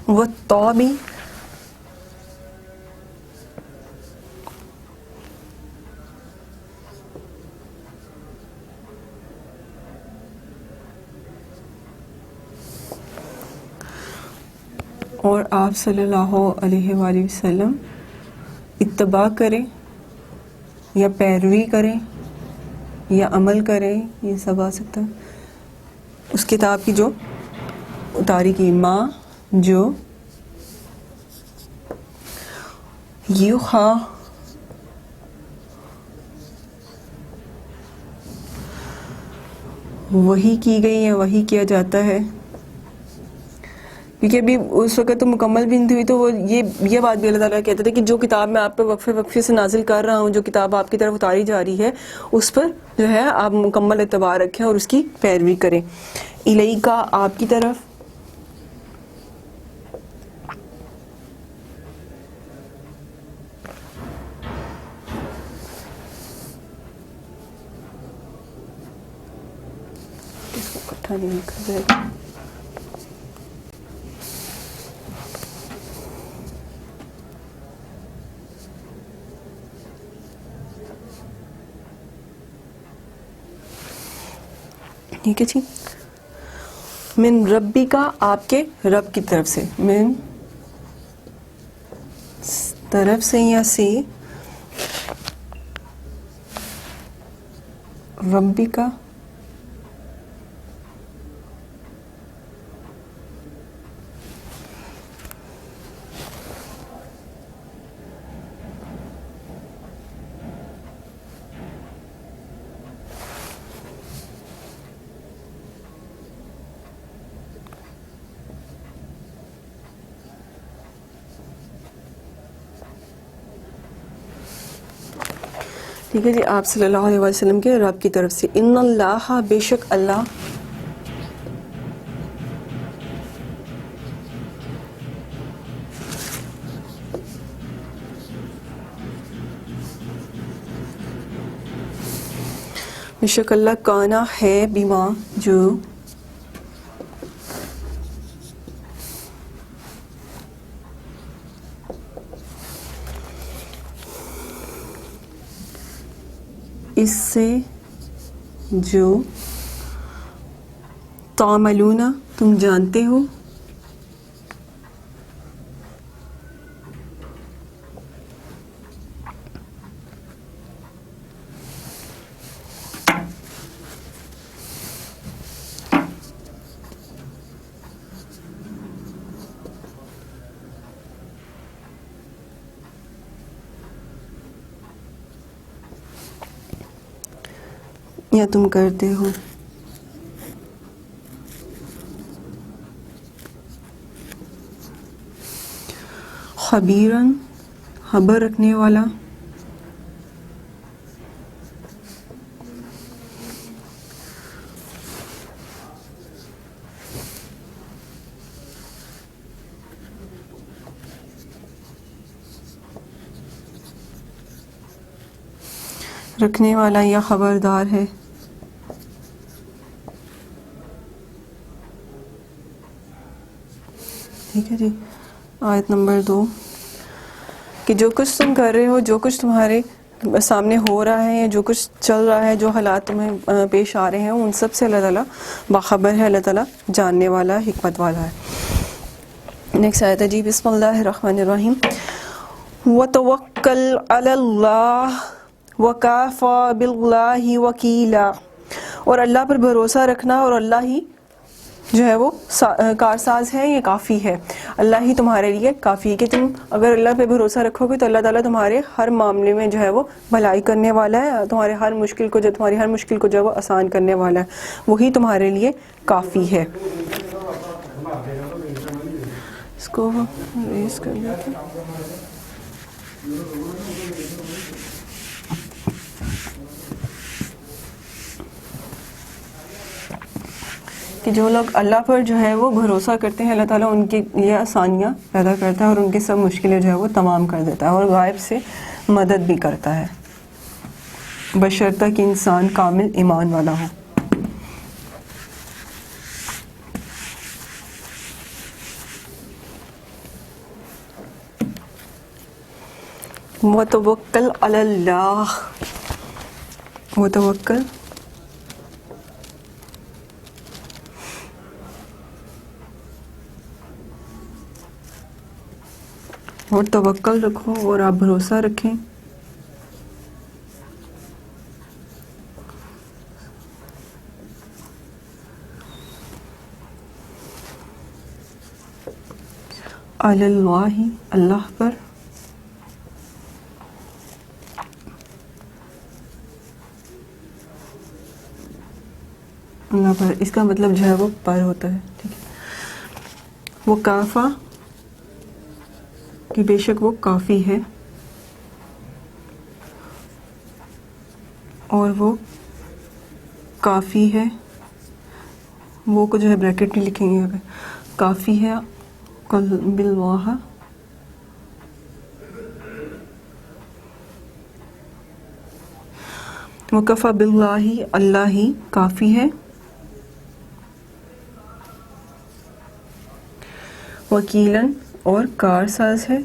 والطابع اور آپ صلی اللہ علیہ وآلہ وسلم اتباع کریں یا پیروی کریں یا عمل کریں، یہ سب آ سکتا ہے اس کتاب کی جو اتاری کی ما جو یو خا وہی کی گئی یا وہی کیا جاتا ہے، کیونکہ ابھی اس وقت تو مکمل بھی نہیں ہوئی، تو وہ یہ بات بھی اللہ تعالیٰ کہتے تھے کہ جو کتاب میں آپ پہ وقفے سے نازل کر رہا ہوں، جو کتاب آپ کی طرف اتاری جا رہی ہے، اس پر جو ہے آپ مکمل اعتبار رکھیں اور اس کی پیروی کریں. الیکا آپ کی طرف، اس کو اکٹھا نہیں لکھا جائے گا. ٹھیک ہے جی. من ربی کا آپ کے رب کی طرف سے، من طرف سے یا سے، ربی کا ٹھیک ہے جی. آپ صلی اللہ علیہ وسلم کے رب کی طرف سے، ان اللہ بے شک اللہ، بے شک اللہ کانا ہے، بیما جو اس سے جو تعملون تم جانتے ہو، یا تم کرتے ہو. خبیرن خبر رکھنے والا، رکھنے والا یا خبردار ہے. ٹھیک ہے جی. آیت نمبر 2 کہ جو کچھ تم کر رہے ہو، جو کچھ تمہارے سامنے ہو رہا ہے، جو کچھ چل رہا ہے، جو حالات تمہیں پیش آ رہے ہیں، ان سب سے اللہ تعالیٰ باخبر ہے، اللہ تعالیٰ جاننے والا، حکمت والا ہے. نیکسٹ آیت ہے جی. بسم اللہ الرحمن الرحیم. وَتَوَكَّلْ عَلَى اللَّهِ وَكَافَى بِاللَّهِ وَكِيلًا، اور اللہ پر بھروسہ رکھنا، اور اللہ ہی جو ہے وہ کارساز ہے، یہ کافی ہے. اللہ ہی تمہارے لیے کافی ہے کہ تم اگر اللہ پہ بھروسہ رکھو گے تو اللہ تعالیٰ تمہارے ہر معاملے میں جو ہے وہ بھلائی کرنے والا ہے، تمہاری ہر مشکل کو جو ہے وہ آسان کرنے والا ہے، وہی تمہارے لیے کافی ہے. اس کو ریز کر لیتے ہیں. کہ جو لوگ اللہ پر جو ہے وہ بھروسہ کرتے ہیں، اللہ تعالیٰ ان کے لیے آسانیاں پیدا کرتا ہے اور ان کی سب مشکلیں جو ہے وہ تمام کر دیتا ہے، اور غائب سے مدد بھی کرتا ہے، بشرطہ کہ انسان کامل ایمان والا ہو. وَتَوَكَّلْ عَلَى اللَّهِ، وَتَوَكَّل اور توکل رکھو اور آپ بھروسہ رکھیں. علی اللہ اللہ پر، اللہ پر، اس کا مطلب جو ہے وہ پر ہوتا ہے، ٹھیک ہے. وہ کافا کہ بے شک وہ کافی ہے، اور وہ کافی ہے، وہ کو جو ہے بریکٹ نہیں لکھیں گے، کافی ہے باللہ وکفا باللہ اللہ ہی کافی ہے، وکیلن اور کارساز ہے،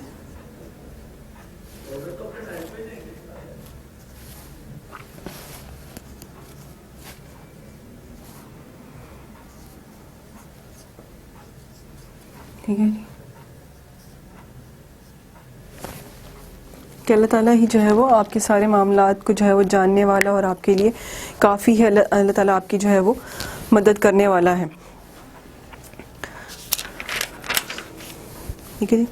ٹھیک ہے کہ اللہ تعالیٰ ہی جو ہے وہ آپ کے سارے معاملات کو جو ہے وہ جاننے والا اور آپ کے لیے کافی ہے، اللہ تعالیٰ آپ کی جو ہے وہ مدد کرنے والا ہے. ٹھیک ہے جی.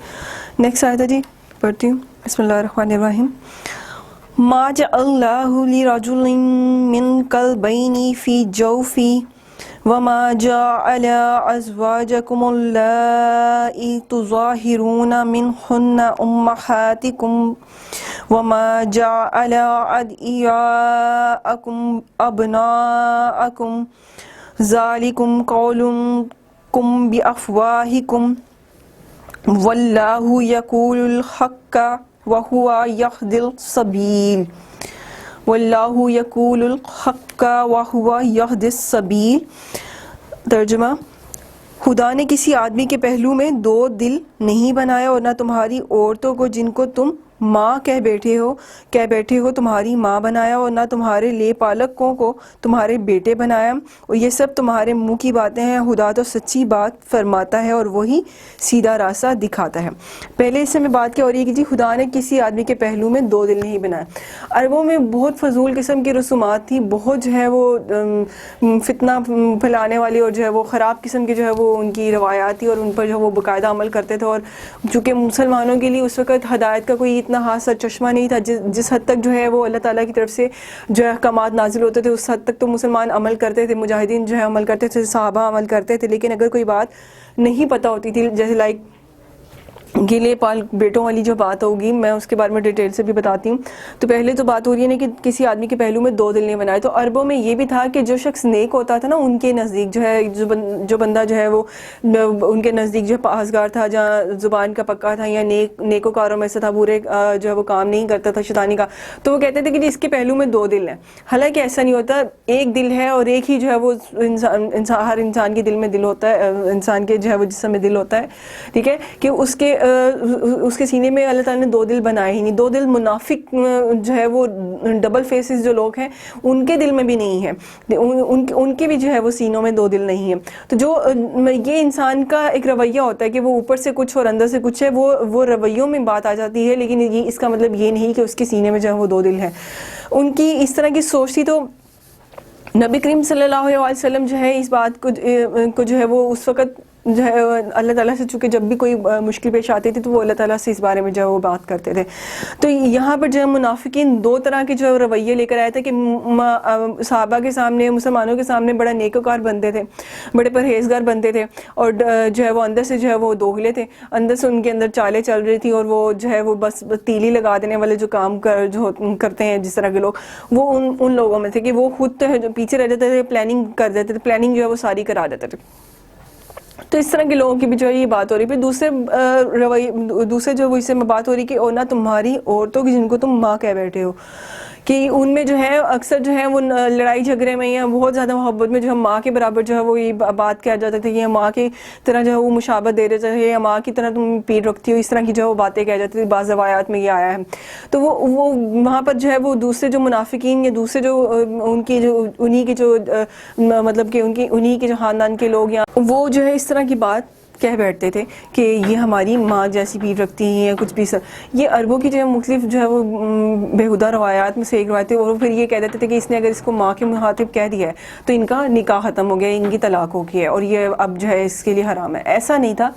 نیکسٹ آیت ہے جی، پڑھتی ہوں. بسم اللہ الرحمن الرحیم. ما جعل اللہ لرجل من قلبین فی جوفی وما جعل ازواجکم اللائی تظاہرون منہن امہاتکم وما جعل ادعیاءکم ابناءکم ذالکم قولکم بافواہکم واللہ یقول الحق وہو یہدی السبیل واللہ یقول الحق وہو یہدی السبیل. ترجمہ: خدا نے کسی آدمی کے پہلو میں دو دل نہیں بنایا اور نہ تمہاری عورتوں کو جن کو تم ماں کہہ بیٹھے ہو تمہاری ماں بنایا، اور نہ تمہارے لے پالکوں کو تمہارے بیٹے بنایا، اور یہ سب تمہارے منہ کی باتیں ہیں. خدا تو سچی بات فرماتا ہے اور وہی سیدھا راستہ دکھاتا ہے. پہلے اس میں بات کیا ہو رہی ہے کہ جی خدا نے کسی آدمی کے پہلو میں دو دل نہیں بنایا. عربوں میں بہت فضول قسم کی رسومات تھی، بہت جو ہے وہ فتنہ پھیلانے والی اور جو ہے وہ خراب قسم کی جو ہے وہ ان کی روایات تھی، اور ان پر جو وہ باقاعدہ عمل کرتے تھے. اور چونکہ مسلمانوں کے لیے اس وقت ہدایت کا کوئی اتنا خاص چشمہ نہیں تھا، جس حد تک جو ہے وہ اللہ تعالیٰ کی طرف سے جو احکامات نازل ہوتے تھے اس حد تک تو مسلمان عمل کرتے تھے، مجاہدین جو ہے عمل کرتے تھے، صحابہ عمل کرتے تھے. لیکن اگر کوئی بات نہیں پتہ ہوتی تھی، جیسے لائک گیلے پال بیٹوں والی جو بات ہوگی، میں اس کے بارے میں ڈیٹیل سے بھی بتاتی ہوں. تو پہلے تو بات ہو رہی ہے نا کہ کسی آدمی کے پہلو میں دو دل نہیں بنائے. تو عربوں میں یہ بھی تھا کہ جو شخص نیک ہوتا تھا نا، ان کے نزدیک جو ہے جو بندہ جو ہے وہ ان کے نزدیک جو پرہیزگار تھا، جہاں زبان کا پکا تھا یا نیکوکاروں میں سے تھا، برے جو ہے وہ کام نہیں کرتا تھا شیطانی کا، تو وہ کہتے تھے کہ جی اس کے پہلو میں دو دل ہیں. حالانکہ ایسا نہیں ہوتا، ایک دل ہے اور ایک ہی جو ہے وہ ہر انسان کے دل میں دل ہوتا ہے، انسان کے جو ہے وہ جسم میں دل ہوتا ہے. ٹھیک ہے کہ اس کے سینے میں اللہ تعالیٰ نے دو دل بنائے ہی نہیں. دو دل منافق جو ہے وہ ڈبل فیسز جو لوگ ہیں ان کے دل میں بھی نہیں ہے، ان کے بھی جو ہے وہ سینوں میں دو دل نہیں ہے. تو جو یہ انسان کا ایک رویہ ہوتا ہے کہ وہ اوپر سے کچھ اور اندر سے کچھ ہے، وہ رویوں میں بات آ جاتی ہے. لیکن اس کا مطلب یہ نہیں کہ اس کے سینے میں جو ہے وہ دو دل ہے. ان کی اس طرح کی سوچ تھی. تو نبی کریم صلی اللہ علیہ وسلم جو ہے اس بات کو جو ہے وہ اس وقت جو ہے اللہ تعالیٰ سے، چونکہ جب بھی کوئی مشکل پیش آتی تھی تو وہ اللہ تعالیٰ سے اس بارے میں جو ہے وہ بات کرتے تھے. تو یہاں پر جو ہے منافقین دو طرح کے جو ہے رویے لے کر آئے تھے کہ صحابہ کے سامنے، مسلمانوں کے سامنے بڑا نیکوکار بنتے تھے، بڑے پرہیزگار بنتے تھے، اور جو ہے وہ اندر سے جو ہے وہ دوغلے تھے، اندر سے ان کے اندر چالیں چل رہی تھی، اور وہ جو ہے وہ بس تیلی لگا دینے والے جو کام جو کرتے ہیں جس طرح کے لوگ، وہ ان لوگوں میں تھے کہ وہ خود تو ہے جو پیچھے رہ جاتے تھے، پلاننگ کر دیتے تھے، پلاننگ جو ہے وہ ساری کرا دیتے تھے. تو اس طرح کے لوگوں کی بھی جو ہے یہ بات ہو رہی. پھر دوسرے جو اس سے بات ہو رہی کہ نہ تمہاری عورتوں کی جن کو تم ماں کہہ بیٹھے ہو، کہ ان میں جو ہے اکثر جو ہے وہ لڑائی جھگڑے میں یا بہت زیادہ محبت میں جو ہے ماں کے برابر جو ہے وہ یہ بات کیا جاتا تھا کہ ماں کی طرح جو ہے وہ مشابہت دے دیتے تھے، یا ماں کی طرح تم پیٹ رکھتی ہو، اس طرح کی جو ہے وہ باتیں کہہ جاتی تھی. بعض روایات میں یہ آیا ہے. تو وہ وہاں پر جو ہے وہ دوسرے جو منافقین یا دوسرے جو انہی کے جو مطلب کہ انہی کے جو خاندان کے لوگ، یا وہ جو ہے اس طرح کی بات کہہ بیٹھتے تھے کہ یہ ہماری ماں جیسی بیوی رکھتی ہیں یا کچھ بھی یہ عربوں کی جو ہے مختلف جو ہے وہ بیہودہ روایات میں سے ایک روایت ہے، اور پھر یہ کہہ دیتے تھے کہ اس نے اگر اس کو ماں کے مخاطب کہہ دیا ہے تو ان کا نکاح ختم ہو گیا، ان کی طلاق ہو گئی ہے اور یہ اب جو ہے اس کے لیے حرام ہے. ایسا نہیں تھا.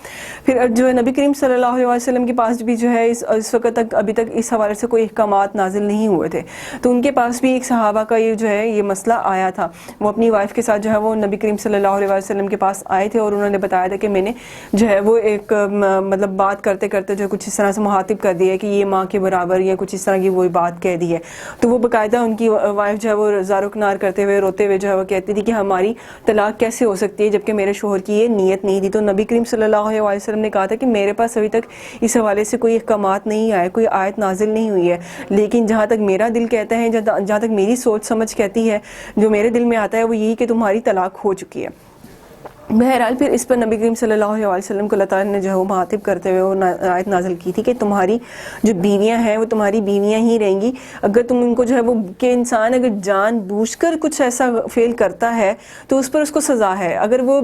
پھر جو ہے نبی کریم صلی اللہ علیہ وسلم کے پاس بھی جو ہے اس وقت تک ابھی تک اس حوالے سے کوئی احکامات نازل نہیں ہوئے تھے، تو ان کے پاس بھی ایک صحابہ کا یہ جو ہے یہ مسئلہ آیا تھا. وہ اپنی وائف کے ساتھ جو ہے وہ نبی کریم صلی اللہ علیہ وسلم کے پاس آئے تھے اور انہوں نے بتایا تھا کہ میں نے جو ہے وہ ایک مطلب بات کرتے کرتے جو کچھ اس طرح سے مخاطب کر دیا ہے کہ یہ ماں کے برابر یا کچھ اس طرح کی وہی بات کہہ دی ہے. تو وہ باقاعدہ ان کی وائف جو ہے وہ زارو کنار کرتے ہوئے روتے ہوئے جو ہے وہ کہتی تھی کہ ہماری طلاق کیسے ہو سکتی ہے جبکہ میرے شوہر کی یہ نیت نہیں تھی. تو نبی کریم صلی اللہ علیہ وسلم نے کہا تھا کہ میرے پاس ابھی تک اس حوالے سے کوئی احکامات نہیں آئے، کوئی آیت نازل نہیں ہوئی ہے، لیکن جہاں تک میرا دل کہتا ہے، جہاں تک میری سوچ سمجھ کہتی ہے، جو میرے دل میں آتا ہے وہ یہی کہ تمہاری طلاق ہو چکی ہے. بہرحال پھر اس پر نبی کریم صلی اللہ علیہ وسلم کو اللہ تعالیٰ نے جو ہے وہ مخاطب کرتے ہوئے وہ آیت نازل کی تھی کہ تمہاری جو بیویاں ہیں وہ تمہاری بیویاں ہی رہیں گی اگر تم ان کو جو ہے وہ کہ انسان اگر جان بوجھ کر کچھ ایسا فعل کرتا ہے تو اس پر اس کو سزا ہے. اگر وہ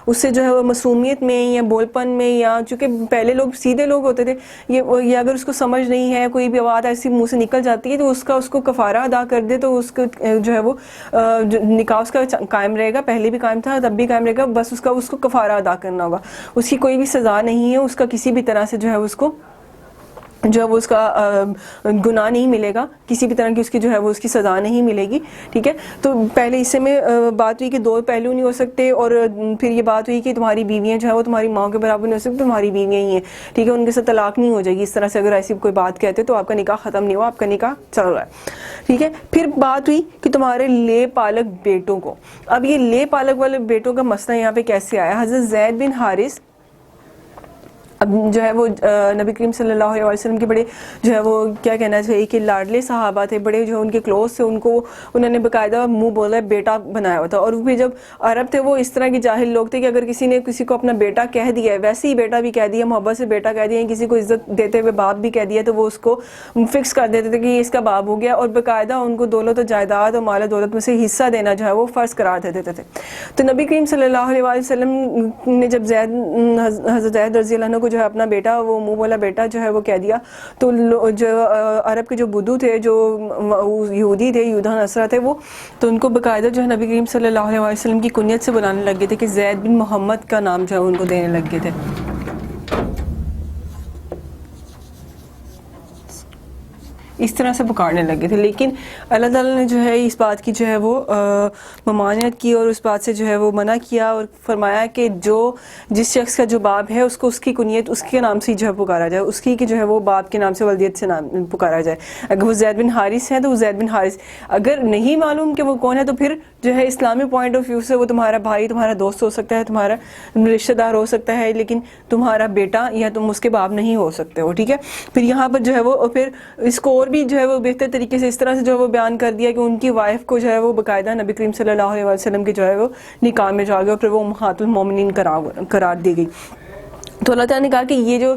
اس سے جو ہے وہ معصومیت میں یا بول پن میں، یا چونکہ پہلے لوگ سیدھے لوگ ہوتے تھے، یہ اگر اس کو سمجھ نہیں ہے، کوئی بھی بات ایسی منہ سے نکل جاتی ہے تو اس کو کفارہ ادا کر دے تو اس کو جو ہے وہ نکاح اس کا قائم رہے گا. پہلے بھی قائم تھا، تب بھی قائم رہے گا، بس اس کو کفارہ ادا کرنا ہوگا. اس کی کوئی بھی سزا نہیں ہے، اس کا کسی بھی طرح سے جو ہے اس کو جو ہے وہ اس کا گناہ نہیں ملے گا، کسی بھی طرح کی اس کی جو ہے وہ اس کی سزا نہیں ملے گی. ٹھیک ہے. تو پہلے حصے میں بات ہوئی کہ دو پہلو نہیں ہو سکتے، اور پھر یہ بات ہوئی کہ تمہاری بیویاں جو ہے وہ تمہاری ماں کے برابر نہیں ہو سکتی، تمہاری بیویاں ہی ہیں. ٹھیک ہے. ان کے ساتھ طلاق نہیں ہو جائے گی. اس طرح سے اگر ایسی کوئی بات کہتے تو آپ کا نکاح ختم نہیں ہوا، آپ کا نکاح چل رہا ہے. ٹھیک ہے. پھر بات ہوئی کہ تمہارے لے پالک بیٹوں کو. اب یہ لے پالک والے بیٹوں کا مسئلہ یہاں پہ کیسے آیا؟ حضرت زید بن حارث اب جو ہے وہ نبی کریم صلی اللہ علیہ وسلم کے بڑے جو ہے وہ کیا کہنا چاہیے کہ لاڈلے صحابہ تھے، بڑے جو ان کے کلوز تھے. انہوں نے باقاعدہ منہ بولا بیٹا بنایا ہوا تھا. اور پھر جب عرب تھے وہ اس طرح کے جاہل لوگ تھے کہ اگر کسی نے کسی کو اپنا بیٹا کہہ دیا ہے، ویسے ہی بیٹا بھی کہہ دیا، محبت سے بیٹا کہہ دیا، کسی کو عزت دیتے ہوئے باپ بھی کہہ دیا، تو وہ اس کو فکس کر دیتے تھے کہ یہ اس کا باپ ہو گیا، اور باقاعدہ ان کو دولت و جائیداد اور مال و دولت میں سے حصہ دینا جو ہے وہ فرض قرار دے دیتے تھے. تو نبی کریم صلی اللہ علیہ وسلم نے جب حضرت زید رضی اللہ عنہ کو جو ہے اپنا بیٹا وہ منہ بولا بیٹا جو ہے وہ کہہ دیا، تو جو عرب کے جو بدو تھے، جو یہودی تھے، یہودہ نصرہ تھے، وہ تو ان کو باقاعدہ جو ہے نبی کریم صلی اللہ علیہ وسلم کی کنیت سے بلانے لگ گئے تھے کہ زید بن محمد کا نام جو ہے ان کو دینے لگ گئے تھے. اس طرح سے پکارنے لگے تھے. لیکن اللہ تعالیٰ نے جو ہے اس بات کی جو ہے وہ ممانعت کی اور اس بات سے جو ہے وہ منع کیا اور فرمایا کہ جس شخص کا جو باپ ہے اس کو اس کی کنیت اس کے نام سے ہی جو ہے پکارا جائے، اس کی کہ جو ہے وہ باپ کے نام سے ولدیت سے نام پکارا جائے. اگر وہ زید بن حارث ہیں تو وہ زید بن حارث، اگر نہیں معلوم کہ وہ کون ہے تو پھر جو ہے اسلامی پوائنٹ آف ویو سے وہ تمہارا بھائی، تمہارا دوست ہو سکتا ہے، تمہارا رشتہ دار ہو سکتا ہے، لیکن تمہارا بیٹا یا تم اس کے باپ نہیں ہو سکتے ہو. ٹھیک ہے. پھر یہاں پر جو ہے وہ پھر اس کو اور بھی جو ہے وہ بہتر طریقے سے اس طرح سے جو ہے وہ بیان کر دیا کہ ان کی وائف کو جو ہے وہ باقاعدہ نبی کریم صلی اللہ علیہ وسلم کے جو ہے وہ نکاح میں جا گئے اور پھر وہ امہات المومنین قرار دی گئی. تو اللہ تعالیٰ نے کہا کہ یہ جو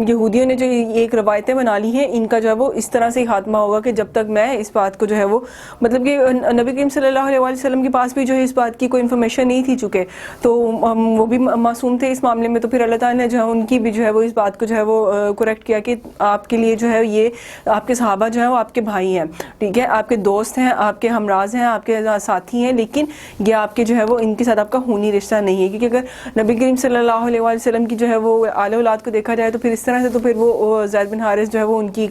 یہودیوں نے جو ایک روایتیں بنا لی ہیں، ان کا جو ہے وہ اس طرح سے ہی خاتمہ ہوگا کہ جب تک میں اس بات کو جو ہے وہ مطلب کہ نبی کریم صلی اللہ علیہ وسلم کے پاس بھی جو ہے اس بات کی کوئی انفارمیشن نہیں تھی، چکے تو وہ بھی معصوم تھے اس معاملے میں. تو پھر اللہ تعالیٰ نے جو ہے ان کی بھی جو ہے وہ اس بات کو جو ہے وہ کریکٹ کیا کہ آپ کے لیے جو ہے یہ آپ کے صحابہ جو ہیں وہ آپ کے بھائی ہیں. ٹھیک ہے. آپ کے دوست ہیں، آپ کے ہمراز ہیں، آپ کے ساتھی ہیں، لیکن یہ آپ کے جو ہے وہ ان کے ساتھ آپ کا خونی رشتہ نہیں ہے. کیونکہ اگر نبی کریم صلی اللہ علیہ وسلم کی جو ہے وہ آل اولاد کو دیکھا جائے تو پھر اس طرح سے تو پھر وہ زید بن حارث جو ہے وہ ان کی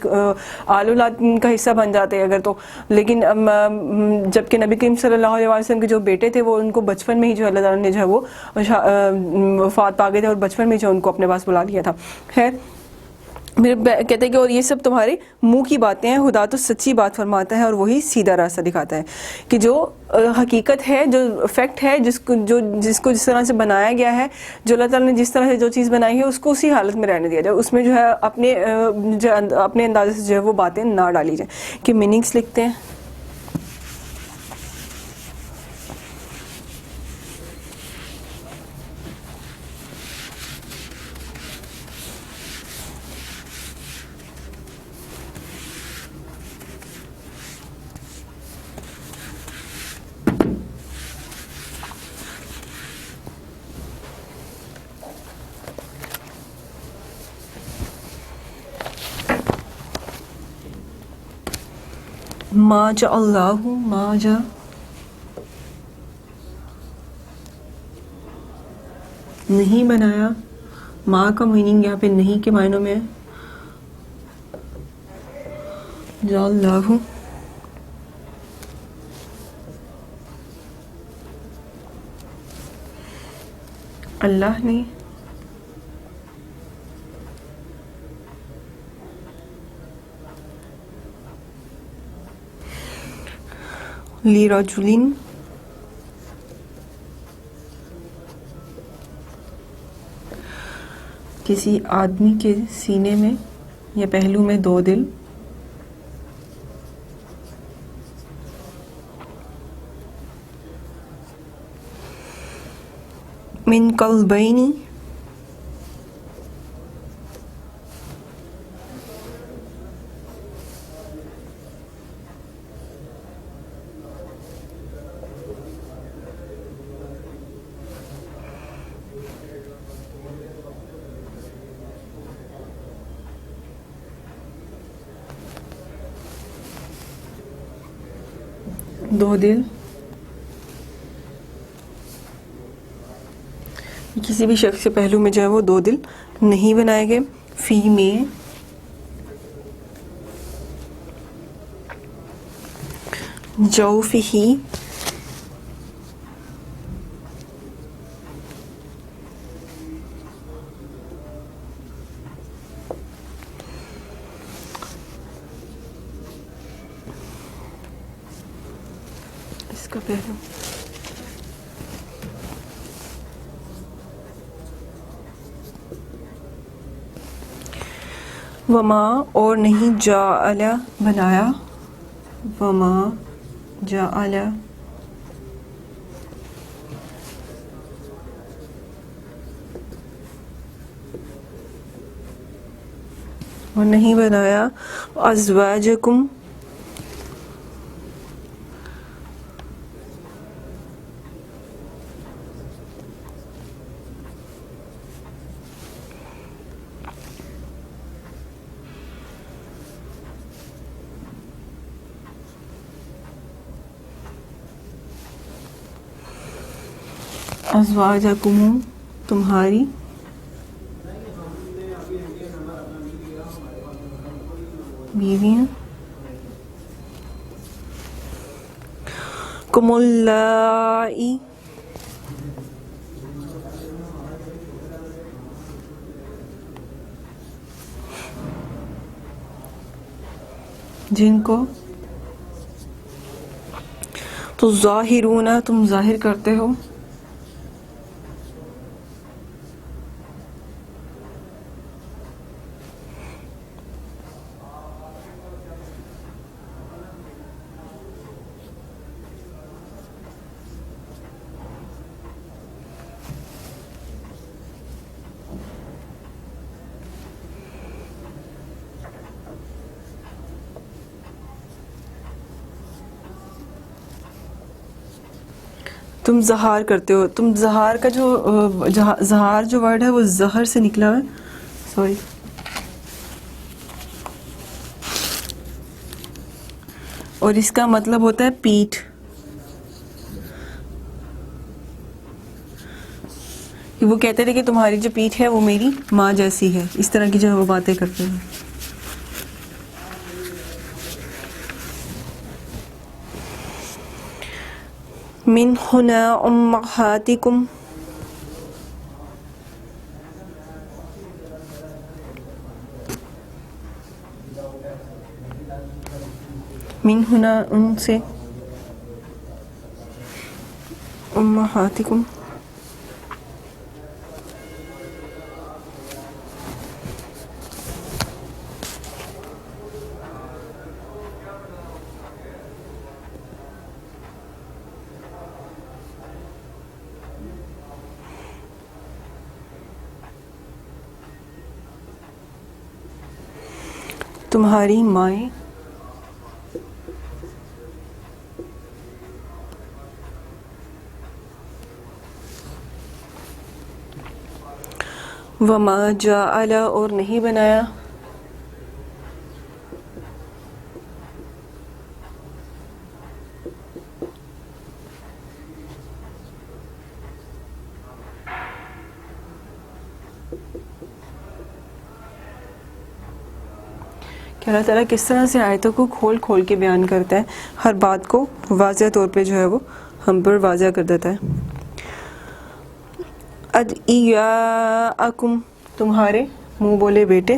آل اولاد کا حصہ بن جاتے ہیں اگر تو. لیکن جبکہ نبی کریم صلی اللہ علیہ وسلم کے جو بیٹے تھے وہ ان کو بچپن میں ہی جو اللہ تعالیٰ نے جو ہے وہ وفات پا گئے تھے اور بچپن میں جو ان کو اپنے پاس بلا لیا تھا. خیر کہتے ہیں کہ اور یہ سب تمہارے منہ کی باتیں ہیں، خدا تو سچی بات فرماتا ہے اور وہی سیدھا راستہ دکھاتا ہے. کہ جو حقیقت ہے، جو فیکٹ ہے، جس کو جس طرح سے بنایا گیا ہے، جو اللہ تعالیٰ نے جس طرح سے جو چیز بنائی ہے اس کو اسی حالت میں رہنے دیا جائے، اس میں جو ہے اپنے اندازے سے جو ہے وہ باتیں نہ ڈالی جائیں. کہ میننگس لکھتے ہیں. ما جا اللہ ما جا نہیں بنایا. ماں کا میننگ یہاں پہ نہیں کے معنوں میں ہے. جا اللہ اللہ نے لِرَجُلٍ کسی آدمی کے سینے میں یا پہلو میں 2 دل. من قلبین دو دل. کسی بھی شخص کے پہلو میں جو ہے وہ 2 دل نہیں بنائے گئے. فی میں جوفہ اس کا پہلو وما اور نہیں جعل بنایا. وما جعل اور نہیں بنایا ازواجکم ازواجکم تمہاری بیویاں کم اللائی جن کو تو ظاہرون تم ظاہر کرتے ہو تم زہار کرتے ہو. تم زہار کا جو زہار جو ورڈ ہے وہ زہر سے نکلا ہے. سوری اور اس کا مطلب ہوتا ہے پیٹھ. وہ کہتے تھے کہ تمہاری جو پیٹھ ہے وہ میری ماں جیسی ہے. اس طرح کی جو وہ باتیں کرتے ہیں. من ہنا امہاتکم من ہنا ان سے امہاتکم تمہاری مائیں وما جعل اور نہیں بنایا کہ اللہ تعالیٰ کس طرح سے آیتوں کو کھول کھول کے بیان کرتا ہے، ہر بات کو واضح طور پہ جو ہے وہ ہم پر واضح کر دیتا ہے. ادعیاءکم تمہارے منہ بولے بیٹے،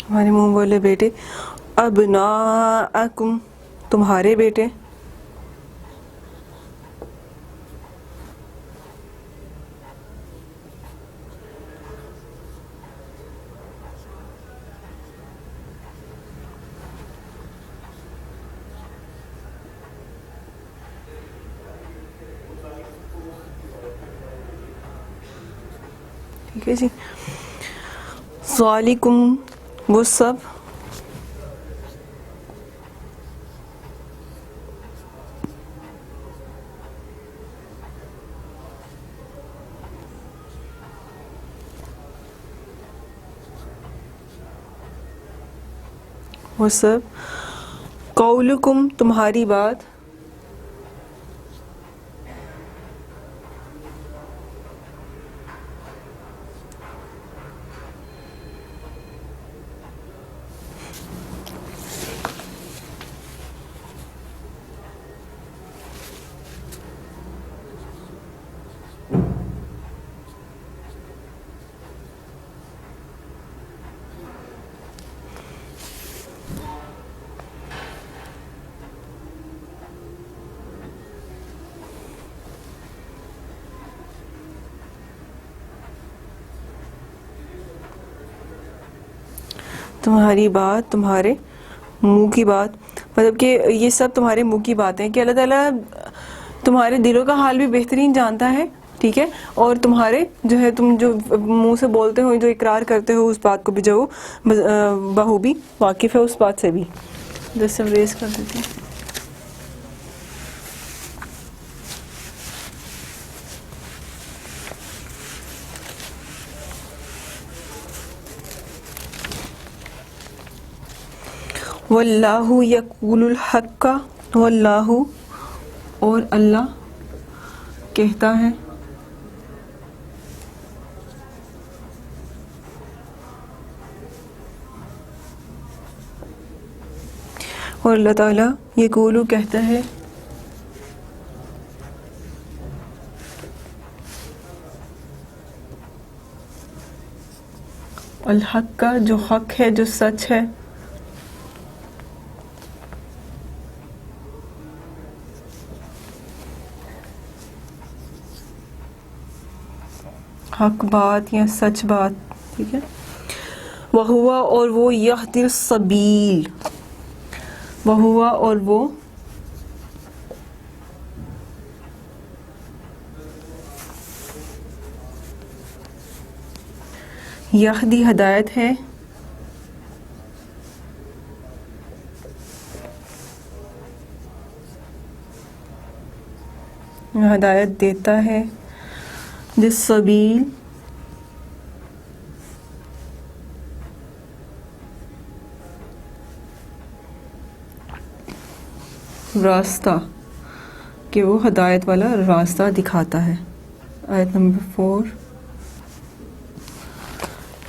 ہمارے منہ بولے بیٹے، ابناءکم تمہارے بیٹے، ٹھیک ہے جی. ذالکم وہ سب، وہ سب قولکم تمہاری بات، تمہاری بات تمہارے منہ کی بات، مطلب کہ یہ سب تمہارے منہ کی باتیں کہ اللہ تعالیٰ تمہارے دلوں کا حال بھی بہترین جانتا ہے، ٹھیک ہے، اور تمہارے جو ہے تم جو منہ سے بولتے ہو، جو اقرار کرتے ہو، اس بات کو بھی جو بخوبی واقف ہے اس بات سے بھی. جیسے ریز کر دیتے ہیں. واللہ یقول الحق، واللہ اور اللہ کہتا ہے اور اللہ تعالیٰ یقول کہتا ہے الحق کا جو حق ہے، جو سچ ہے، حق بات یا سچ بات، ٹھیک ہے. وہوا اور وہ یہدی السبیل، وہوا اور وہ یہدی ہدایت ہے، ہدایت دیتا ہے، جس سبیل راستہ، کہ وہ ہدایت والا راستہ دکھاتا ہے. آیت نمبر 4.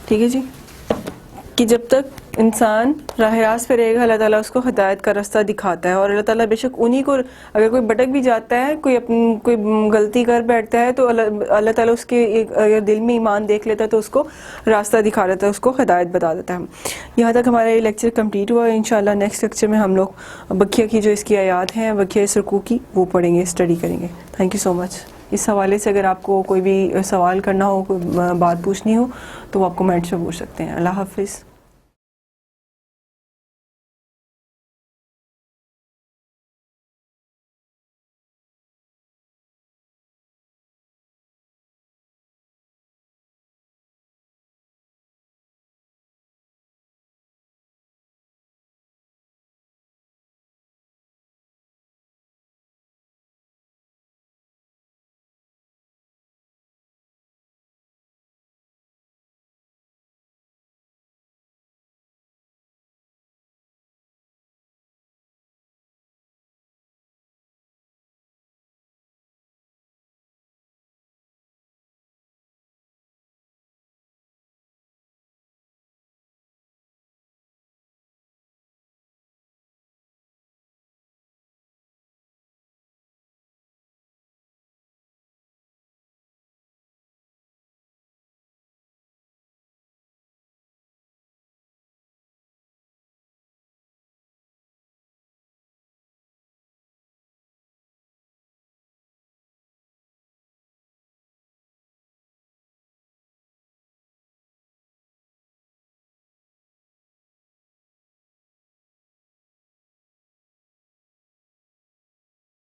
ٹھیک ہے جی، کہ جب تک انسان راہ راست پہ رہے گا اللہ تعالیٰ اس کو ہدایت کا راستہ دکھاتا ہے. اور اللہ تعالیٰ بے شک انہی کو، اگر کوئی بھٹک بھی جاتا ہے، کوئی غلطی کر بیٹھتا ہے، تو اللہ تعالیٰ اس کے اگر دل میں ایمان دیکھ لیتا ہے تو اس کو راستہ دکھا دیتا ہے، اس کو ہدایت بتا دیتا ہے. یہاں تک ہمارا یہ لیکچر کمپلیٹ ہوا. انشاءاللہ نیکسٹ لیکچر میں ہم لوگ بقیہ کی جو اس کی آیات ہیں، بقیہ اس رکوع کی، وہ پڑھیں گے، اسٹڈی کریں گے. تھینک یو سو مچ. اس حوالے سے اگر آپ کو کوئی بھی سوال کرنا ہو، کوئی بات پوچھنی ہو، تو وہ آپ کمنٹس میں پوچھ سکتے ہیں. اللہ حافظ.